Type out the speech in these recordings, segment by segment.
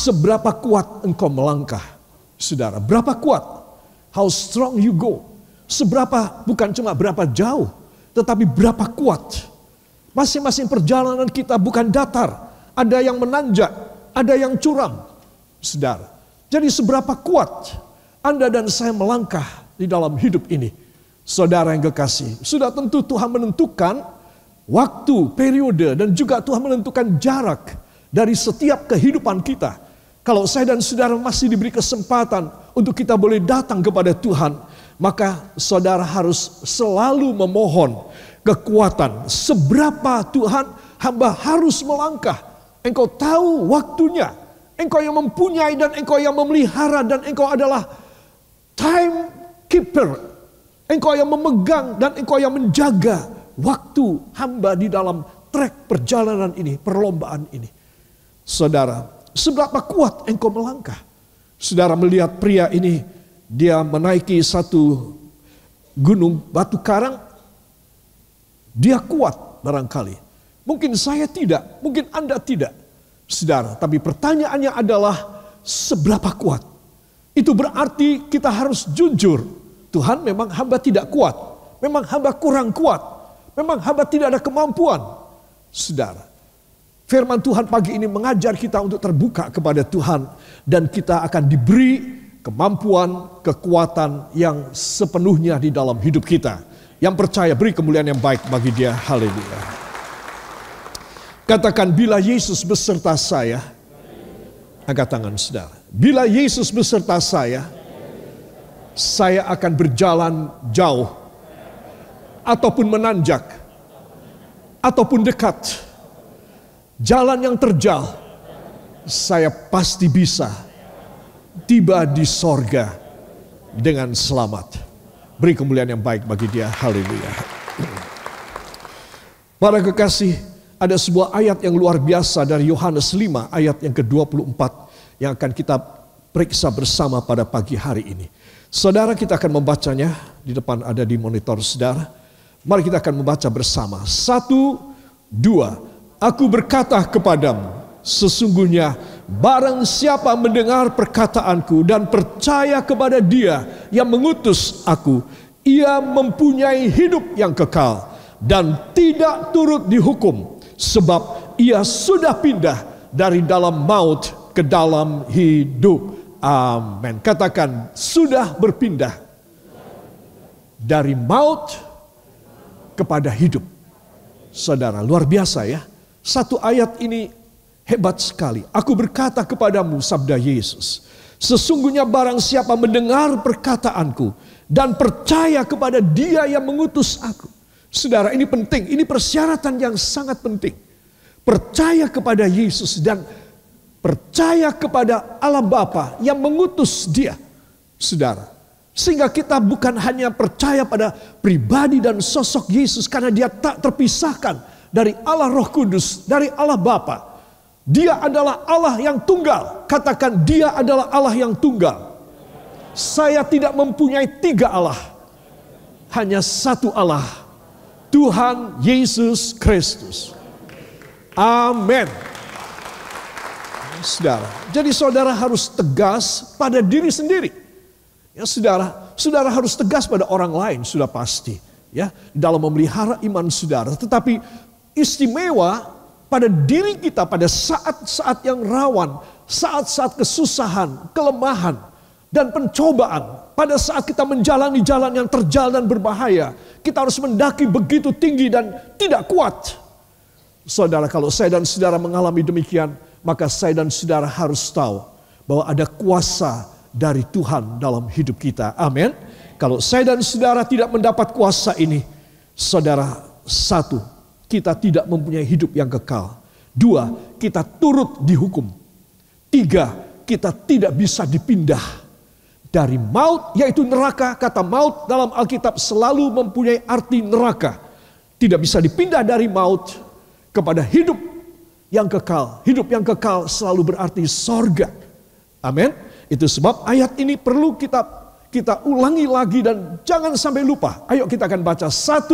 seberapa kuat engkau melangkah. Saudara, berapa kuat? How strong you go. Seberapa, bukan cuma berapa jauh, tetapi berapa kuat. Masing-masing perjalanan kita bukan datar. Ada yang menanjak, ada yang curam. Saudara, jadi seberapa kuat Anda dan saya melangkah di dalam hidup ini. Saudara yang kekasih, sudah tentu Tuhan menentukan waktu, periode, dan juga Tuhan menentukan jarak dari setiap kehidupan kita. Kalau saya dan saudara masih diberi kesempatan untuk kita boleh datang kepada Tuhan, maka saudara harus selalu memohon kekuatan. Seberapa Tuhan, hamba harus melangkah. Engkau tahu waktunya. Engkau yang mempunyai dan engkau yang memelihara dan engkau adalah time keeper. Engkau yang memegang dan engkau yang menjaga waktu hamba di dalam trek perjalanan ini, perlombaan ini. Saudara, seberapa kuat engkau melangkah? Saudara melihat pria ini, dia menaiki satu gunung batu karang. Dia kuat barangkali. Mungkin saya tidak, mungkin Anda tidak. Saudara, tapi pertanyaannya adalah seberapa kuat? Itu berarti kita harus jujur. Tuhan, memang hamba tidak kuat. Memang hamba kurang kuat. Memang hamba tidak ada kemampuan. Saudara, firman Tuhan pagi ini mengajar kita untuk terbuka kepada Tuhan. Dan kita akan diberi kemampuan, kekuatan yang sepenuhnya di dalam hidup kita. Yang percaya beri kemuliaan yang baik bagi dia. Haleluya. Katakan, bila Yesus beserta saya. Angkat tangan saudara. Bila Yesus beserta saya akan berjalan jauh. Ataupun menanjak. Ataupun dekat. Jalan yang terjal. Saya pasti bisa tiba di sorga dengan selamat. Beri kemuliaan yang baik bagi dia. Haleluya. Para kekasih, ada sebuah ayat yang luar biasa dari Yohanes 5 ayat yang ke-24 yang akan kita periksa bersama pada pagi hari ini. Saudara, kita akan membacanya, di depan ada di monitor saudara. Mari kita akan membaca bersama. 1, 2. Aku berkata kepadamu, sesungguhnya barang siapa mendengar perkataanku dan percaya kepada Dia yang mengutus aku, ia mempunyai hidup yang kekal dan tidak turut dihukum. Sebab ia sudah pindah dari dalam maut ke dalam hidup. Amin. Katakan, sudah berpindah dari maut kepada hidup. Saudara, luar biasa ya. Satu ayat ini hebat sekali. Aku berkata kepadamu, sabda Yesus, sesungguhnya barang siapa mendengar perkataanku dan percaya kepada Dia yang mengutus aku. Saudara, ini penting, ini persyaratan yang sangat penting. Percaya kepada Yesus dan percaya kepada Allah Bapa yang mengutus Dia. Saudara, sehingga kita bukan hanya percaya pada pribadi dan sosok Yesus karena Dia tak terpisahkan dari Allah Roh Kudus, dari Allah Bapa. Dia adalah Allah yang tunggal. Katakan, Dia adalah Allah yang tunggal. Saya tidak mempunyai 3 Allah. Hanya satu Allah. Tuhan Yesus Kristus. Amin. Saudara, jadi saudara harus tegas pada diri sendiri. Ya, saudara harus tegas pada orang lain, sudah pasti. Ya, dalam memelihara iman saudara. Tetapi istimewa pada diri kita pada saat-saat yang rawan, saat-saat kesusahan, kelemahan, dan pencobaan. Pada saat kita menjalani jalan yang terjal dan berbahaya, kita harus mendaki begitu tinggi dan tidak kuat. Saudara, kalau saya dan saudara mengalami demikian, maka saya dan saudara harus tahu bahwa ada kuasa dari Tuhan dalam hidup kita. Amin. Kalau saya dan saudara tidak mendapat kuasa ini, saudara, 1, kita tidak mempunyai hidup yang kekal. 2, kita turut dihukum. 3, kita tidak bisa dipindah dari maut, yaitu neraka. Kata maut dalam Alkitab selalu mempunyai arti neraka. Tidak bisa dipindah dari maut kepada hidup yang kekal. Hidup yang kekal selalu berarti sorga. Amin. Itu sebab ayat ini perlu kita ulangi lagi dan jangan sampai lupa. Ayo kita akan baca 1,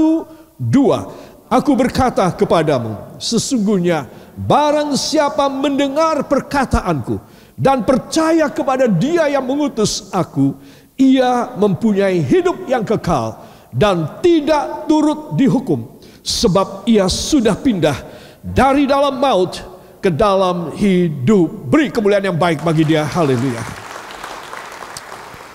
2. Aku berkata kepadamu, sesungguhnya barang siapa mendengar perkataanku dan percaya kepada Dia yang mengutus aku, ia mempunyai hidup yang kekal dan tidak turut dihukum, sebab ia sudah pindah dari dalam maut ke dalam hidup. Beri kemuliaan yang baik bagi Dia. Haleluya.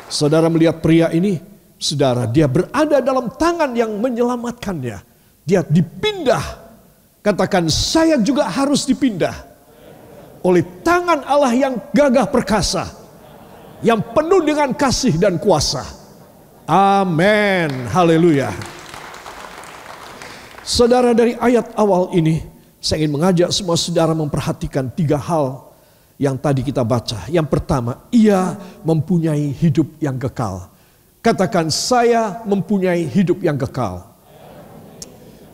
Saudara melihat pria ini, saudara, dia berada dalam tangan yang menyelamatkannya. Dia dipindah. Katakan, saya juga harus dipindah oleh tangan Allah yang gagah perkasa, yang penuh dengan kasih dan kuasa. Amin. Haleluya. Saudara, dari ayat awal ini saya ingin mengajak semua saudara memperhatikan 3 hal yang tadi kita baca. Yang pertama, ia mempunyai hidup yang kekal. Katakan, saya mempunyai hidup yang kekal.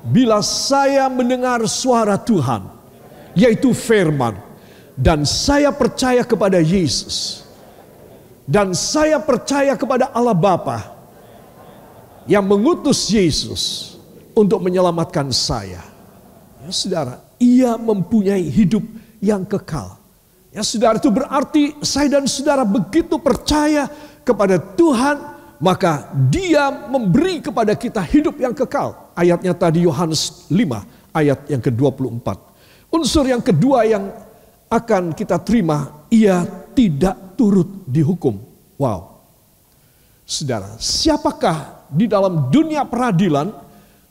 Bila saya mendengar suara Tuhan, yaitu firman, dan saya percaya kepada Yesus, dan saya percaya kepada Allah Bapa yang mengutus Yesus untuk menyelamatkan saya. Ya saudara, ia mempunyai hidup yang kekal. Ya saudara, itu berarti saya dan saudara begitu percaya kepada Tuhan, maka Dia memberi kepada kita hidup yang kekal. Ayatnya tadi Yohanes 5 ayat yang ke-24. Unsur yang kedua yang akan kita terima, ia tidak turut dihukum. Wow. Saudara, siapakah di dalam dunia peradilan,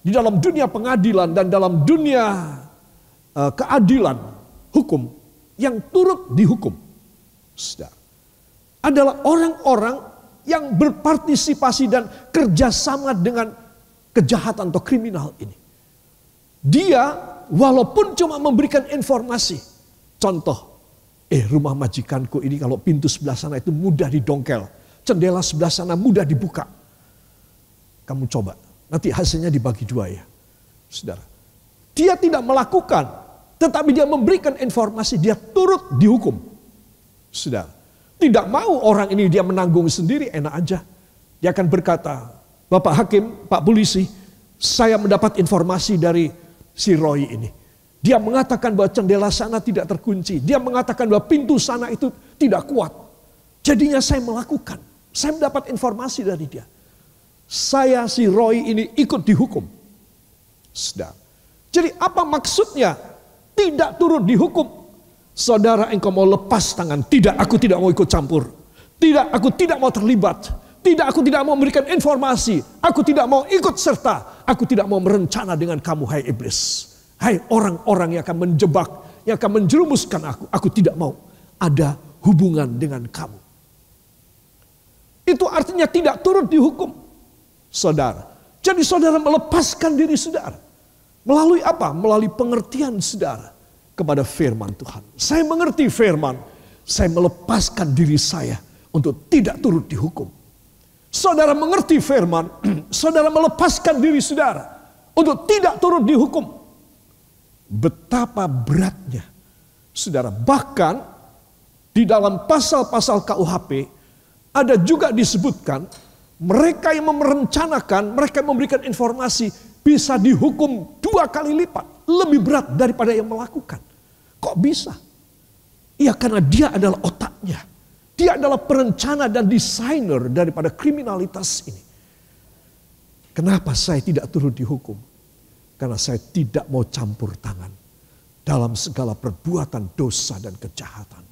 di dalam dunia pengadilan, dan dalam dunia keadilan hukum yang turut dihukum? Saudara, adalah orang-orang yang berpartisipasi dan kerjasama dengan kejahatan atau kriminal ini. Dia walaupun cuma memberikan informasi, contoh, rumah majikanku ini kalau pintu sebelah sana itu mudah didongkel, jendela sebelah sana mudah dibuka. Kamu coba, nanti hasilnya dibagi 2 ya. Saudara, dia tidak melakukan, tetapi dia memberikan informasi, dia turut dihukum. Saudara, tidak mau orang ini dia menanggung sendiri, enak aja. Dia akan berkata, Bapak Hakim, Pak Polisi, saya mendapat informasi dari si Roy ini. Dia mengatakan bahwa jendela sana tidak terkunci. Dia mengatakan bahwa pintu sana itu tidak kuat. Jadinya saya melakukan. Saya mendapat informasi dari dia. Saya si Roy ini ikut dihukum. Sedang. Jadi apa maksudnya tidak turut dihukum? Saudara, engkau mau lepas tangan. Tidak, aku tidak mau ikut campur. Tidak, aku tidak mau terlibat. Tidak, aku tidak mau memberikan informasi. Aku tidak mau ikut serta. Aku tidak mau merencana dengan kamu, hai iblis. Hai orang-orang yang akan menjebak, yang akan menjerumuskan aku. Aku tidak mau ada hubungan dengan kamu. Itu artinya tidak turut dihukum. Saudara. Jadi saudara melepaskan diri saudara. Melalui apa? Melalui pengertian saudara kepada firman Tuhan. Saya mengerti firman. Saya melepaskan diri saya untuk tidak turut dihukum. Saudara mengerti firman, saudara melepaskan diri saudara untuk tidak turut dihukum. Betapa beratnya, saudara. Bahkan di dalam pasal-pasal KUHP ada juga disebutkan mereka yang merencanakan, mereka yang memberikan informasi bisa dihukum 2 kali lipat, lebih berat daripada yang melakukan. Kok bisa? Ya karena dia adalah otaknya. Dia adalah perencana dan desainer daripada kriminalitas ini. Kenapa saya tidak turut dihukum? Karena saya tidak mau campur tangan dalam segala perbuatan dosa dan kejahatan.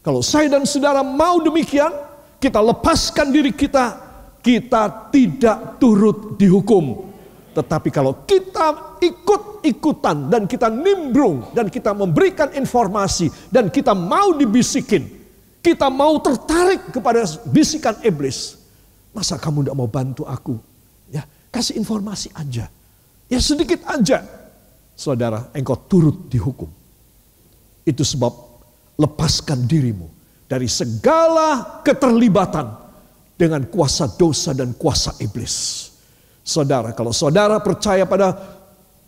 Kalau saya dan saudara mau demikian, kita lepaskan diri kita, kita tidak turut dihukum. Tetapi kalau kita ikut-ikutan dan kita nimbrung dan kita memberikan informasi dan kita mau dibisikin, kita mau tertarik kepada bisikan iblis. Masa kamu tidak mau bantu aku? Ya, kasih informasi aja. Ya sedikit aja. Saudara, engkau turut dihukum. Itu sebab lepaskan dirimu dari segala keterlibatan dengan kuasa dosa dan kuasa iblis. Saudara, kalau saudara percaya pada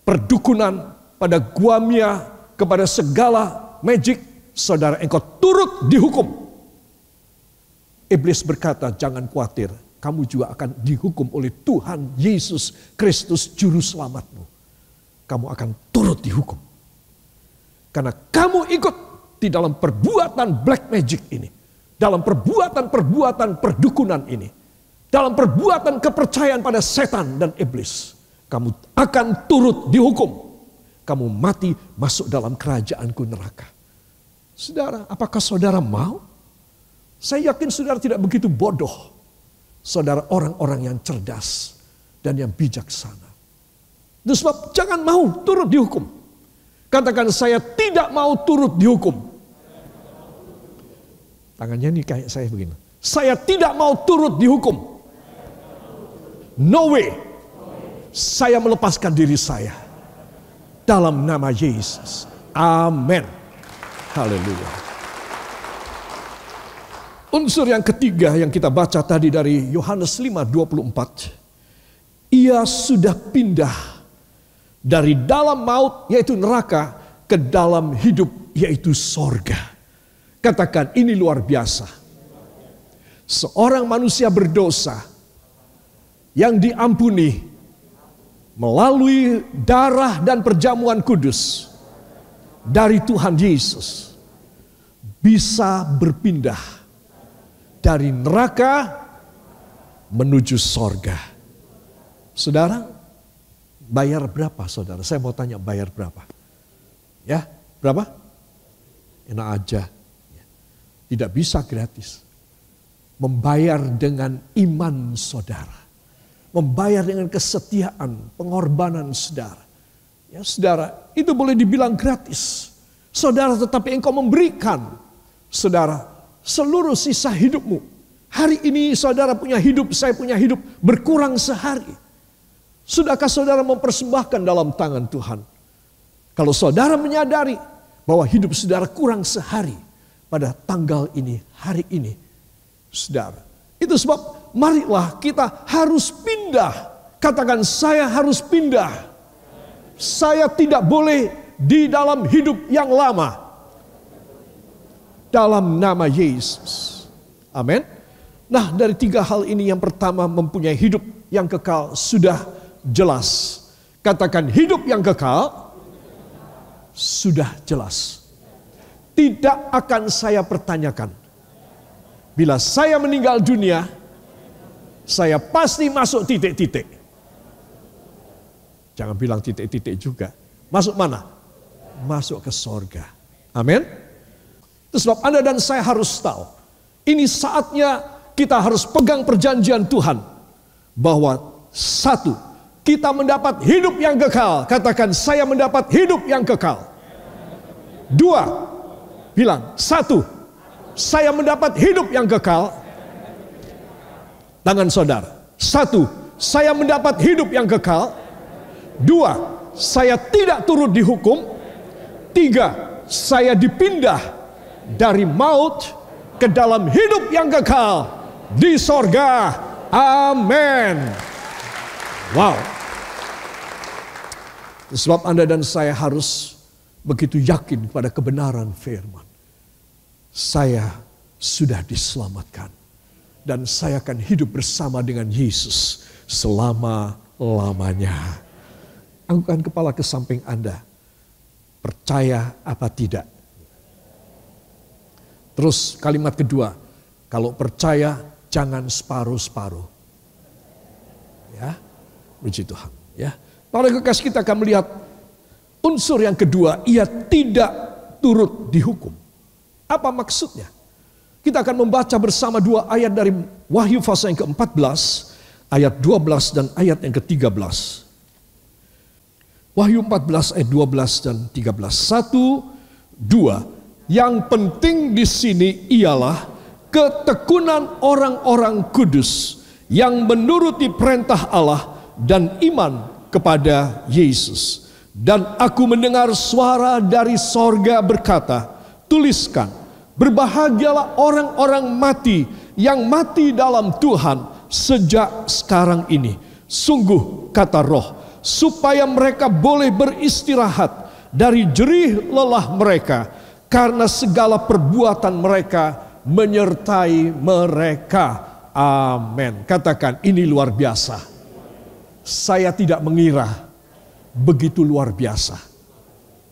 perdukunan, pada guamia, kepada segala magic, saudara, engkau turut dihukum. Iblis berkata, jangan khawatir, kamu juga akan dihukum oleh Tuhan Yesus Kristus Juru Selamatmu. Kamu akan turut dihukum. Karena kamu ikut di dalam perbuatan black magic ini, dalam perbuatan perdukunan ini, dalam perbuatan kepercayaan pada setan dan iblis, kamu akan turut dihukum. Kamu mati masuk dalam kerajaanku neraka. Saudara, apakah saudara mau? Saya yakin saudara tidak begitu bodoh. Saudara orang-orang yang cerdas dan yang bijaksana. Itu sebab jangan mau turut dihukum. Katakan, saya tidak mau turut dihukum. Tangannya ini kayak saya begini. Saya tidak mau turut dihukum. No way. Saya melepaskan diri saya. Dalam nama Yesus. Amin. Haleluya. Unsur yang ketiga yang kita baca tadi dari Yohanes 5:24. Ia sudah pindah dari dalam maut yaitu neraka ke dalam hidup yaitu sorga. Katakan, ini luar biasa. Seorang manusia berdosa yang diampuni melalui darah dan perjamuan kudus dari Tuhan Yesus bisa berpindah dari neraka menuju sorga. Saudara, bayar berapa saudara? Saya mau tanya, bayar berapa? Ya, berapa? Enak aja. Tidak bisa gratis. Membayar dengan iman saudara. Membayar dengan kesetiaan, pengorbanan saudara. Ya saudara, itu boleh dibilang gratis. Saudara, tetapi engkau memberikan, saudara, seluruh sisa hidupmu. Hari ini saudara punya hidup, saya punya hidup, berkurang sehari. Sudahkah saudara mempersembahkan dalam tangan Tuhan? Kalau saudara menyadari bahwa hidup saudara kurang sehari pada tanggal ini, hari ini, saudara. Itu sebab marilah kita harus pindah. Katakan, saya harus pindah. Saya tidak boleh di dalam hidup yang lama. Dalam nama Yesus. Amin. Nah, dari tiga hal ini, yang pertama mempunyai hidup yang kekal sudah jelas. Katakan, hidup yang kekal sudah jelas. Tidak akan saya pertanyakan. Bila saya meninggal dunia, saya pasti masuk titik-titik. Jangan bilang titik-titik juga. Masuk mana? Masuk ke sorga. Amin. Itu sebab Anda dan saya harus tahu. Ini saatnya kita harus pegang perjanjian Tuhan. Bahwa satu, kita mendapat hidup yang kekal. Katakan, saya mendapat hidup yang kekal. Dua, bilang, satu, saya mendapat hidup yang kekal. Tangan saudara. Satu, saya mendapat hidup yang kekal. Dua, saya tidak turut dihukum. Tiga, saya dipindah dari maut ke dalam hidup yang kekal di sorga. Amin. Wow. Sebab Anda dan saya harus begitu yakin pada kebenaran firman. Saya sudah diselamatkan. Dan saya akan hidup bersama dengan Yesus selama-lamanya. Angkutkan kepala ke samping Anda. Percaya apa tidak? Terus kalimat kedua. Kalau percaya jangan separuh-separuh. Ya, puji Tuhan. Ya, para kekasih, kita akan melihat unsur yang kedua. Ia tidak turut dihukum. Apa maksudnya? Kita akan membaca bersama dua ayat dari Wahyu pasal yang ke-14, ayat 12 dan ayat yang ke-13. Wahyu 14 ayat 12 dan 13. 1, 2. Yang penting di sini ialah ketekunan orang-orang kudus yang menuruti perintah Allah dan iman kepada Yesus. Dan aku mendengar suara dari sorga berkata, tuliskan, berbahagialah orang-orang mati yang mati dalam Tuhan sejak sekarang ini. Sungguh, kata Roh, supaya mereka boleh beristirahat dari jerih lelah mereka, karena segala perbuatan mereka menyertai mereka. Amin. Katakan, ini luar biasa. Saya tidak mengira begitu luar biasa.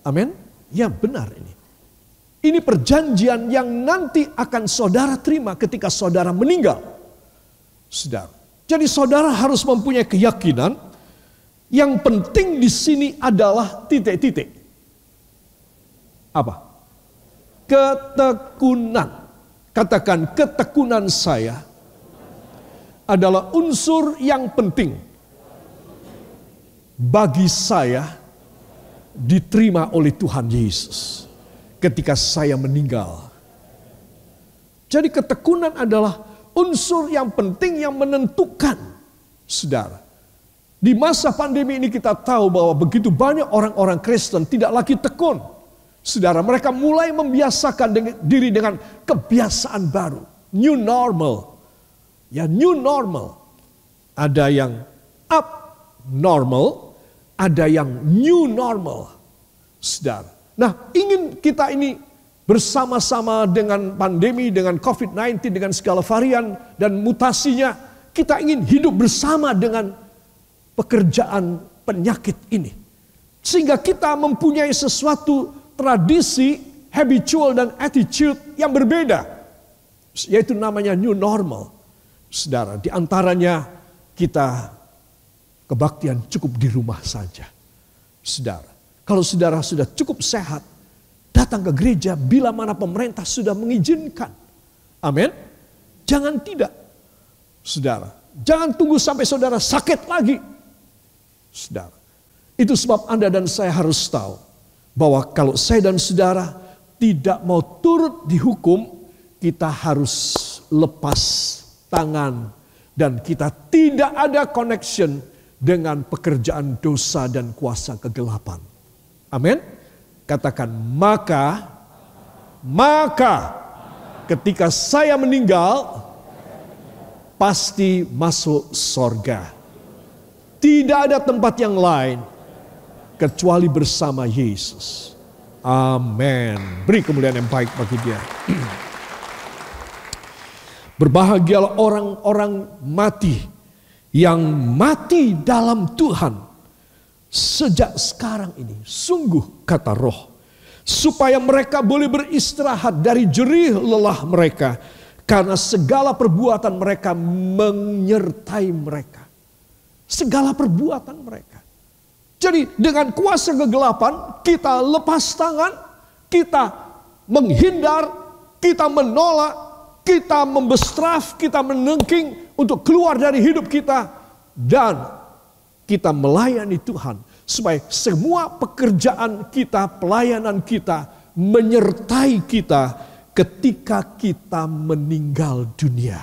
Amin. Ya, benar ini. Ini perjanjian yang nanti akan saudara terima ketika saudara meninggal. Saudara. Jadi saudara harus mempunyai keyakinan. Yang penting di sini adalah titik-titik. Apa? Ketekunan. Katakan, ketekunan saya adalah unsur yang penting bagi saya diterima oleh Tuhan Yesus ketika saya meninggal. Jadi ketekunan adalah unsur yang penting yang menentukan, saudara. Di masa pandemi ini kita tahu bahwa begitu banyak orang-orang Kristen tidak lagi tekun. Saudara, mereka mulai membiasakan diri dengan kebiasaan baru. New normal. Ya, new normal. Ada yang abnormal, ada yang new normal. Saudara. Nah, ingin kita ini bersama-sama dengan pandemi, dengan COVID-19, dengan segala varian dan mutasinya, kita ingin hidup bersama dengan pekerjaan penyakit ini. Sehingga kita mempunyai sesuatu tradisi, habitual dan attitude yang berbeda. Yaitu namanya new normal. Saudara, di antaranya kita kebaktian cukup di rumah saja. Saudara, kalau saudara sudah cukup sehat, datang ke gereja bila mana pemerintah sudah mengizinkan. Amin. Jangan tidak. Saudara, jangan tunggu sampai saudara sakit lagi. Saudara, itu sebab Anda dan saya harus tahu bahwa kalau saya dan saudara tidak mau turut dihukum, kita harus lepas tangan dan kita tidak ada connection dengan pekerjaan dosa dan kuasa kegelapan. Amin. Katakan maka ketika saya meninggal pasti masuk sorga. Tidak ada tempat yang lain kecuali bersama Yesus. Amin. Beri kemuliaan yang baik bagi Dia. Berbahagialah orang-orang mati yang mati dalam Tuhan sejak sekarang ini. Sungguh kata Roh, supaya mereka boleh beristirahat dari jerih lelah mereka, karena segala perbuatan mereka menyertai mereka. Segala perbuatan mereka. Jadi dengan kuasa kegelapan kita lepas tangan, kita menghindar, kita menolak, kita membestraf, kita menengking untuk keluar dari hidup kita. Dan kita melayani Tuhan supaya semua pekerjaan kita, pelayanan kita menyertai kita ketika kita meninggal dunia.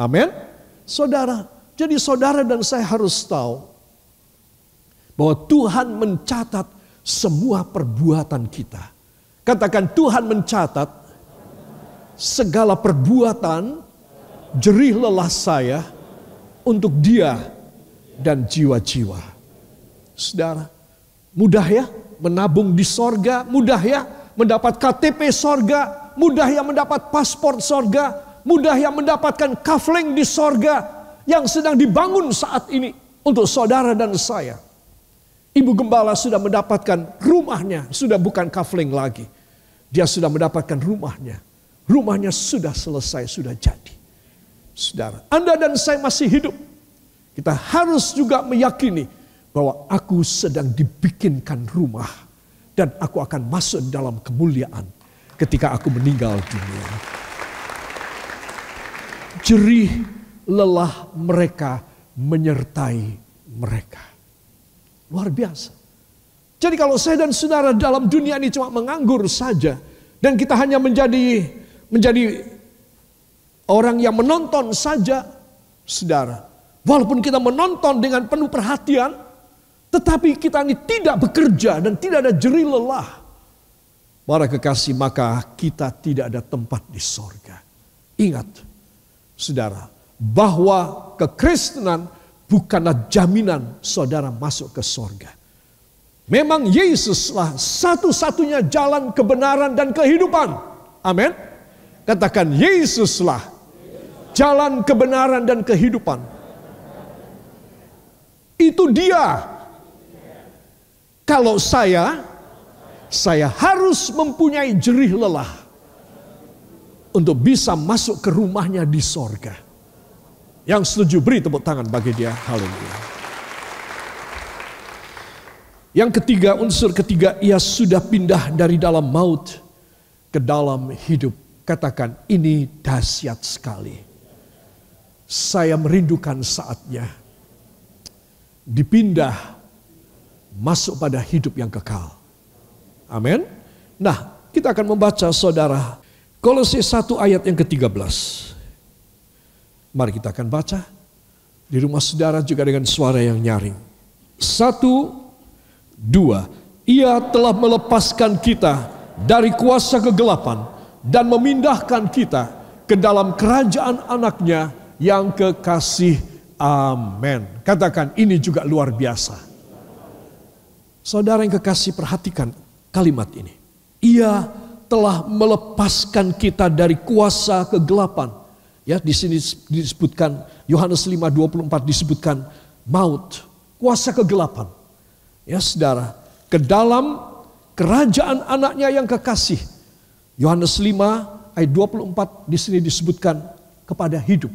Amin. Saudara, jadi saudara dan saya harus tahu bahwa Tuhan mencatat semua perbuatan kita. Katakan, Tuhan mencatat segala perbuatan jerih lelah saya untuk Dia dan jiwa-jiwa. Saudara, mudah ya menabung di sorga, mudah ya mendapat KTP sorga, mudah ya mendapat paspor sorga, mudah ya mendapatkan kafling di sorga yang sedang dibangun saat ini untuk saudara dan saya. Ibu gembala sudah mendapatkan rumahnya, sudah bukan kafling lagi. Dia sudah mendapatkan rumahnya. Rumahnya sudah selesai, sudah jadi. Saudara, Anda dan saya masih hidup. Kita harus juga meyakini bahwa aku sedang dibikinkan rumah. Dan aku akan masuk dalam kemuliaan ketika aku meninggal dunia. Jerih lelah mereka menyertai mereka. Luar biasa. Jadi kalau saya dan saudara dalam dunia ini cuma menganggur saja. Dan kita hanya menjadi orang yang menonton saja. Saudara, walaupun kita menonton dengan penuh perhatian, tetapi kita ini tidak bekerja dan tidak ada jerih lelah. Para kekasih, maka kita tidak ada tempat di sorga. Ingat, saudara, bahwa kekristenan bukanlah jaminan saudara masuk ke sorga. Memang Yesuslah satu-satunya jalan kebenaran dan kehidupan. Amin. Katakan, Yesuslah jalan kebenaran dan kehidupan. Itu Dia. Kalau saya Saya harus mempunyai jerih lelah untuk bisa masuk ke rumahnya di sorga. Yang setuju beri tepuk tangan bagi dia. Haleluya. Yang ketiga, unsur ketiga, ia sudah pindah dari dalam maut ke dalam hidup. Katakan, ini dahsyat sekali. Saya merindukan saatnya dipindah masuk pada hidup yang kekal. Amin. Nah, kita akan membaca saudara Kolose 1 ayat yang ke-13. Mari kita akan baca di rumah saudara juga dengan suara yang nyaring. 1, 2. Ia telah melepaskan kita dari kuasa kegelapan dan memindahkan kita ke dalam kerajaan anaknya yang kekasih. Amin. Katakan, ini juga luar biasa. Saudara yang kekasih, perhatikan kalimat ini. Ia telah melepaskan kita dari kuasa kegelapan. Ya, di sini disebutkan Yohanes 5:24 disebutkan maut, kuasa kegelapan. Ya, saudara, ke dalam kerajaan anaknya yang kekasih. Yohanes 5 ayat 24 di sini disebutkan kepada hidup.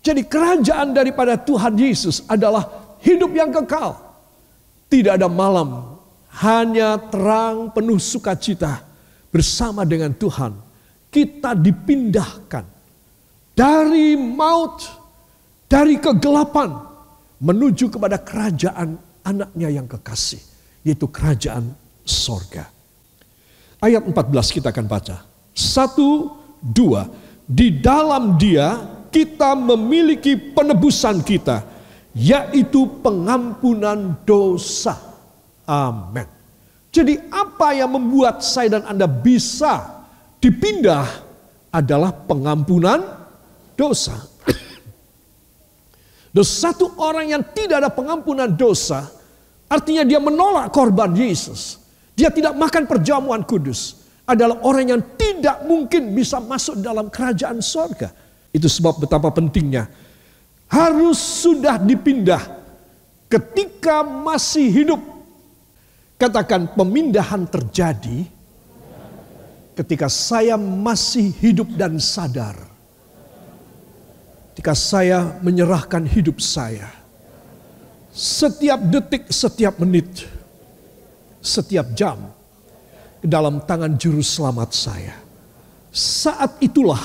Jadi kerajaan daripada Tuhan Yesus adalah hidup yang kekal. Tidak ada malam, hanya terang penuh sukacita bersama dengan Tuhan. Kita dipindahkan dari maut, dari kegelapan menuju kepada kerajaan anaknya yang kekasih, yaitu kerajaan sorga. Ayat 14 kita akan baca. 1, 2. Di dalam dia kita memiliki penebusan kita, yaitu pengampunan dosa. Amin. Jadi apa yang membuat saya dan Anda bisa dipindah adalah pengampunan dosa. Dan satu orang yang tidak ada pengampunan dosa, artinya dia menolak korban Yesus. Dia tidak makan perjamuan kudus. Adalah orang yang tidak mungkin bisa masuk dalam kerajaan sorga. Itu sebab betapa pentingnya harus sudah dipindah ketika masih hidup. Katakan, pemindahan terjadi ketika saya masih hidup dan sadar. Ketika saya menyerahkan hidup saya. Setiap detik, setiap menit, setiap jam ke dalam tangan juru selamat saya. Saat itulah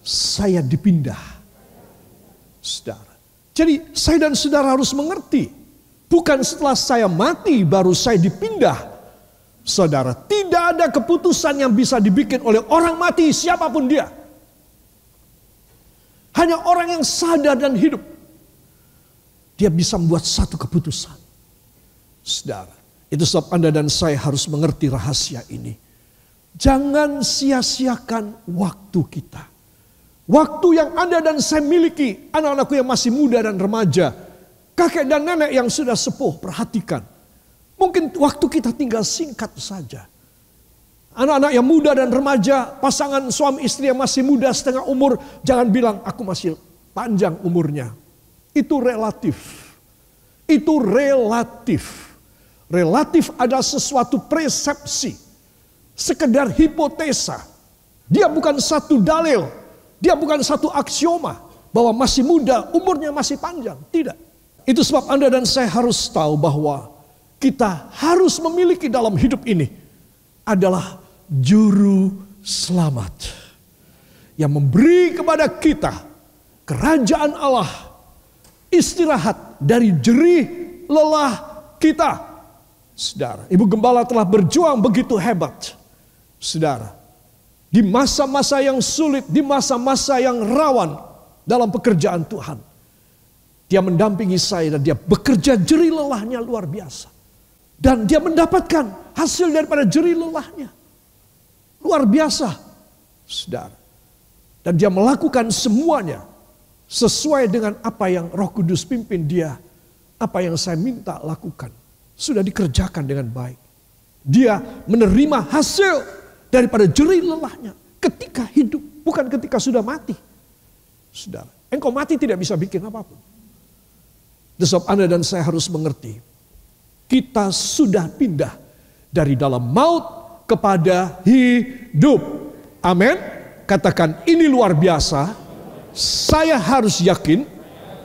saya dipindah. Saudara. Jadi saya dan saudara harus mengerti. Bukan setelah saya mati baru saya dipindah. Saudara, tidak ada keputusan yang bisa dibikin oleh orang mati siapapun dia. Hanya orang yang sadar dan hidup. Dia bisa membuat satu keputusan. Saudara, itu sebab Anda dan saya harus mengerti rahasia ini. Jangan sia-siakan waktu kita. Waktu yang Anda dan saya miliki, anak-anakku yang masih muda dan remaja, kakek dan nenek yang sudah sepuh, perhatikan. Mungkin waktu kita tinggal singkat saja. Anak-anak yang muda dan remaja, pasangan suami istri yang masih muda setengah umur, jangan bilang aku masih panjang umurnya. Itu relatif. Itu relatif. Relatif adalah sesuatu persepsi. Sekedar hipotesa. Dia bukan satu dalil. Dia bukan satu aksioma bahwa masih muda, umurnya masih panjang. Tidak. Itu sebab Anda dan saya harus tahu bahwa kita harus memiliki dalam hidup ini adalah juru selamat yang memberi kepada kita kerajaan Allah, istirahat dari jerih lelah kita. Saudara, Ibu Gembala telah berjuang begitu hebat. Saudara, di masa-masa yang sulit, di masa-masa yang rawan dalam pekerjaan Tuhan. Dia mendampingi saya dan dia bekerja jerih lelahnya luar biasa. Dan dia mendapatkan hasil daripada jerih lelahnya. Luar biasa, saudara. Dan dia melakukan semuanya sesuai dengan apa yang Roh Kudus pimpin dia. Apa yang saya minta lakukan. Sudah dikerjakan dengan baik. Dia menerima hasil daripada jerih lelahnya ketika hidup, bukan ketika sudah mati. Saudara, engkau mati tidak bisa bikin apapun. Sebab Anda dan saya harus mengerti, kita sudah pindah Dari dalam maut kepada hidup. Amin. Katakan, ini luar biasa. Saya harus yakin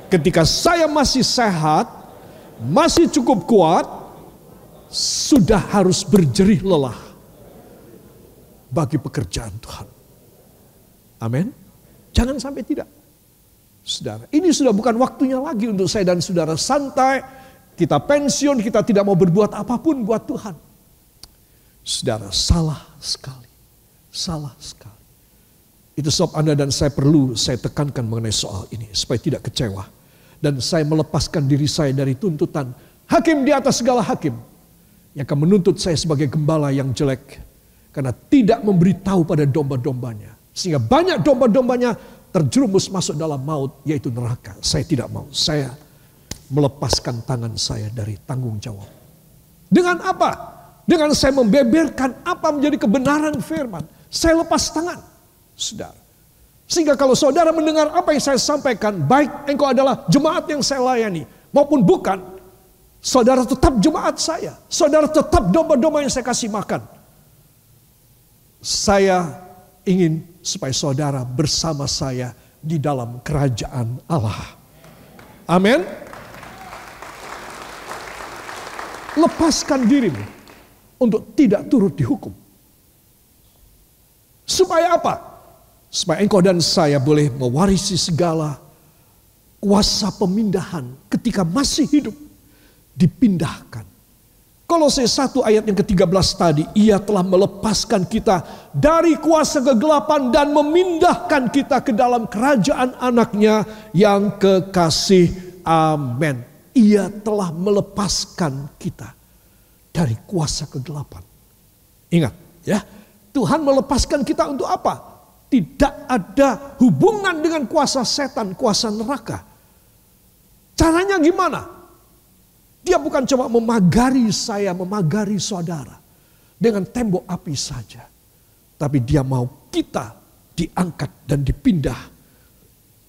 ketika saya masih sehat, masih cukup kuat, sudah harus berjerih lelah bagi pekerjaan Tuhan. Amin. Jangan sampai tidak. Saudara, ini sudah bukan waktunya lagi untuk saya dan saudara santai. Kita pensiun, kita tidak mau berbuat apapun buat Tuhan. Saudara, salah sekali. Salah sekali. Itu sebab Anda dan saya perlu saya tekankan mengenai soal ini. Supaya tidak kecewa. Dan saya melepaskan diri saya dari tuntutan hakim di atas segala hakim. Yang akan menuntut saya sebagai gembala yang jelek. Karena tidak memberitahu pada domba-dombanya. Sehingga banyak domba-dombanya terjerumus masuk dalam maut, yaitu neraka. Saya tidak mau. Saya melepaskan tangan saya dari tanggung jawab. Dengan apa? Dengan saya membeberkan apa menjadi kebenaran firman. Saya lepas tangan, saudara. Sehingga kalau saudara mendengar apa yang saya sampaikan, baik engkau adalah jemaat yang saya layani, maupun bukan, saudara tetap jemaat saya. Saudara tetap domba-domba yang saya kasih makan. Saya ingin supaya saudara bersama saya di dalam kerajaan Allah. Amin. Lepaskan dirimu untuk tidak turut dihukum. Supaya apa? Supaya engkau dan saya boleh mewarisi segala kuasa pemindahan ketika masih hidup. Dipindahkan. Kolose 1 ayat yang ke-13 tadi, ia telah melepaskan kita dari kuasa kegelapan dan memindahkan kita ke dalam kerajaan anaknya yang kekasih. Amin. Ia telah melepaskan kita dari kuasa kegelapan. Ingat ya, Tuhan melepaskan kita untuk apa? Tidak ada hubungan dengan kuasa setan, kuasa neraka. Caranya gimana? Dia bukan cuma memagari saya, memagari saudara dengan tembok api saja. Tapi dia mau kita diangkat dan dipindah.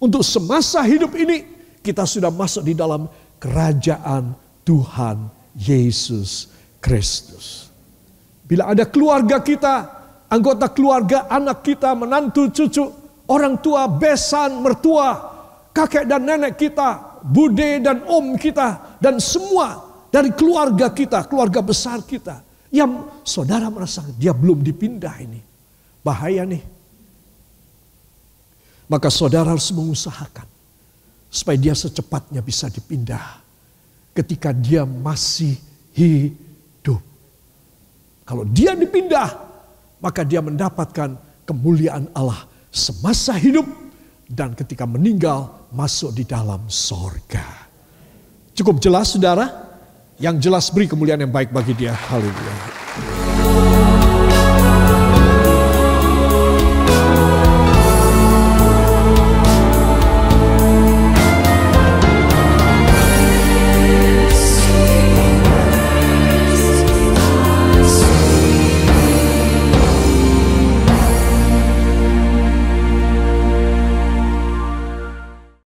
Untuk semasa hidup ini kita sudah masuk di dalam kerajaan Tuhan Yesus Kristus. Bila ada keluarga kita, anggota keluarga, anak kita, menantu, cucu, orang tua, besan, mertua, kakek dan nenek kita, bude dan om kita, dan semua dari keluarga kita, keluarga besar kita, yang saudara merasa dia belum dipindah ini. Bahaya nih. Maka saudara harus mengusahakan supaya dia secepatnya bisa dipindah ketika dia masih hidup. Kalau dia dipindah, maka dia mendapatkan kemuliaan Allah semasa hidup dan ketika meninggal masuk di dalam sorga. Cukup jelas saudara? Yang jelas beri kemuliaan yang baik bagi dia. Haleluya.